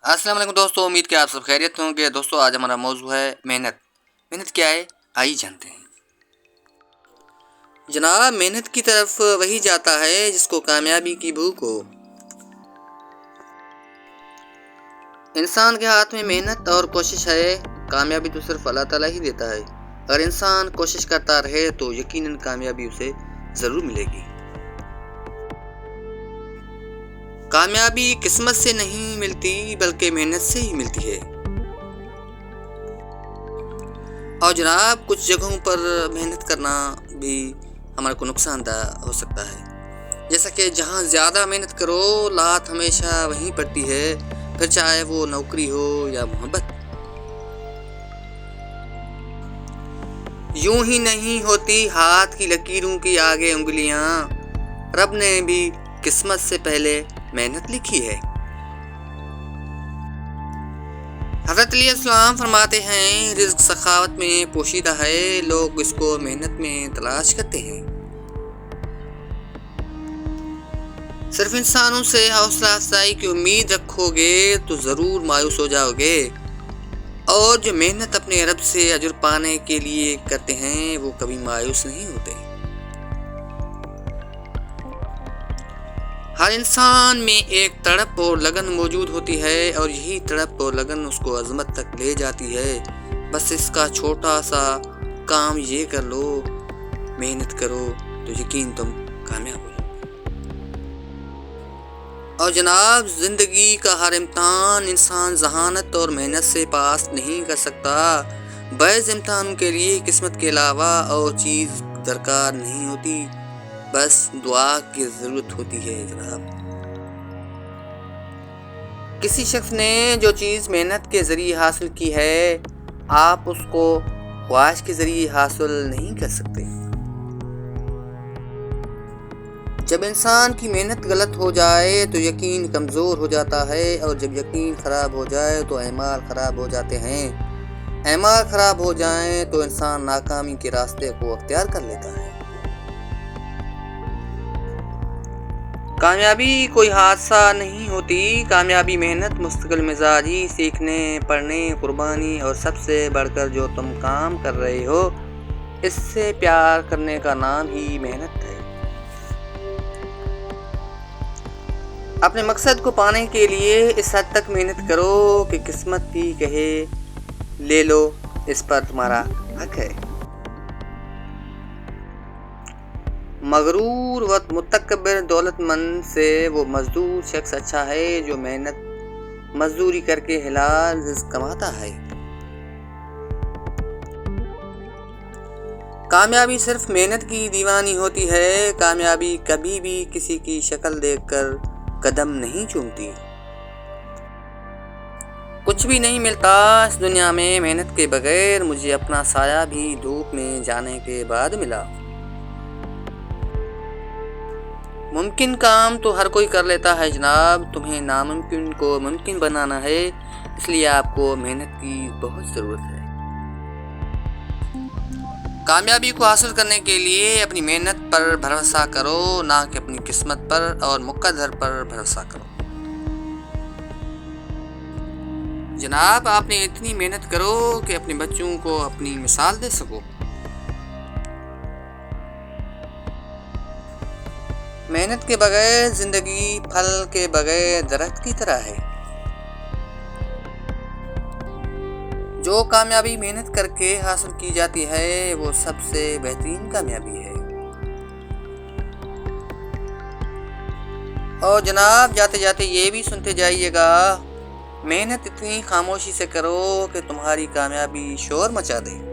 السلام علیکم دوستوں، امید کہ آپ سب خیریت ہوں گے۔ دوستوں آج ہمارا موضوع ہے محنت۔ محنت کیا ہے آئیے جانتے ہیں۔ جناب، محنت کی طرف وہی جاتا ہے جس کو کامیابی کی بھوک ہو۔ انسان کے ہاتھ میں محنت اور کوشش ہے، کامیابی تو صرف اللہ تعالیٰ ہی دیتا ہے۔ اگر انسان کوشش کرتا رہے تو یقیناً کامیابی اسے ضرور ملے گی۔ کامیابی قسمت سے نہیں ملتی بلکہ محنت سے ہی ملتی ہے۔ اور جناب، کچھ جگہوں پر محنت کرنا بھی ہمارے کو نقصان دہ ہو سکتا ہے، جیسا کہ جہاں زیادہ محنت کرو لات ہمیشہ وہیں پڑتی ہے، پھر چاہے وہ نوکری ہو یا محبت۔ یوں ہی نہیں ہوتی ہاتھ کی لکیروں کی آگے انگلیاں، رب نے بھی قسمت سے پہلے محنت لکھی ہے۔ حضرت علیہ السلام فرماتے ہیں، رزق سخاوت میں پوشیدہ ہے، لوگ اس کو محنت میں تلاش کرتے ہیں۔ صرف انسانوں سے حوصلہ افزائی کی امید رکھو گے تو ضرور مایوس ہو جاؤ گے، اور جو محنت اپنے رب سے اجر پانے کے لیے کرتے ہیں وہ کبھی مایوس نہیں ہوتے۔ ہر انسان میں ایک تڑپ اور لگن موجود ہوتی ہے، اور یہی تڑپ اور لگن اس کو عظمت تک لے جاتی ہے۔ بس اس کا چھوٹا سا کام یہ کر لو، محنت کرو تو یقین تم کامیاب ہو۔ اور جناب، زندگی کا ہر امتحان انسان ذہانت اور محنت سے پاس نہیں کر سکتا۔ بعض امتحانوں کے لیے قسمت کے علاوہ اور چیز درکار نہیں ہوتی، بس دعا کی ضرورت ہوتی ہے۔ جناب، کسی شخص نے جو چیز محنت کے ذریعے حاصل کی ہے، آپ اس کو خواہش کے ذریعے حاصل نہیں کر سکتے۔ جب انسان کی محنت غلط ہو جائے تو یقین کمزور ہو جاتا ہے، اور جب یقین خراب ہو جائے تو اعمال خراب ہو جاتے ہیں۔ اعمال خراب ہو جائیں تو انسان ناکامی کے راستے کو اختیار کر لیتا ہے۔ کامیابی کوئی حادثہ نہیں ہوتی، کامیابی محنت، مستقل مزاجی، سیکھنے، پڑھنے، قربانی، اور سب سے بڑھ کر جو تم کام کر رہے ہو اس سے پیار کرنے کا نام ہی محنت ہے۔ اپنے مقصد کو پانے کے لیے اس حد تک محنت کرو کہ قسمت بھی کہے لے لو، اس پر تمہارا حق ہے۔ مغرور و متکبر دولت مند سے وہ مزدور شخص اچھا ہے جو محنت مزدوری کر کے حلال رزق کماتا ہے۔ کامیابی صرف محنت کی دیوانی ہوتی ہے، کامیابی کبھی بھی کسی کی شکل دیکھ کر قدم نہیں چومتی۔ کچھ بھی نہیں ملتا اس دنیا میں محنت کے بغیر، مجھے اپنا سایہ بھی دھوپ میں جانے کے بعد ملا۔ ممکن کام تو ہر کوئی کر لیتا ہے جناب، تمہیں ناممکن کو ممکن بنانا ہے، اس لیے آپ کو محنت کی بہت ضرورت ہے۔ کامیابی کو حاصل کرنے کے لیے اپنی محنت پر بھروسہ کرو، نہ کہ اپنی قسمت پر اور مقدر پر بھروسہ کرو۔ جناب، آپ نے اتنی محنت کرو کہ اپنے بچوں کو اپنی مثال دے سکو۔ محنت کے بغیر زندگی پھل کے بغیر درخت کی طرح ہے۔ جو کامیابی محنت کر کے حاصل کی جاتی ہے وہ سب سے بہترین کامیابی ہے۔ اور جناب، جاتے جاتے یہ بھی سنتے جائیے گا، محنت اتنی خاموشی سے کرو کہ تمہاری کامیابی شور مچا دے۔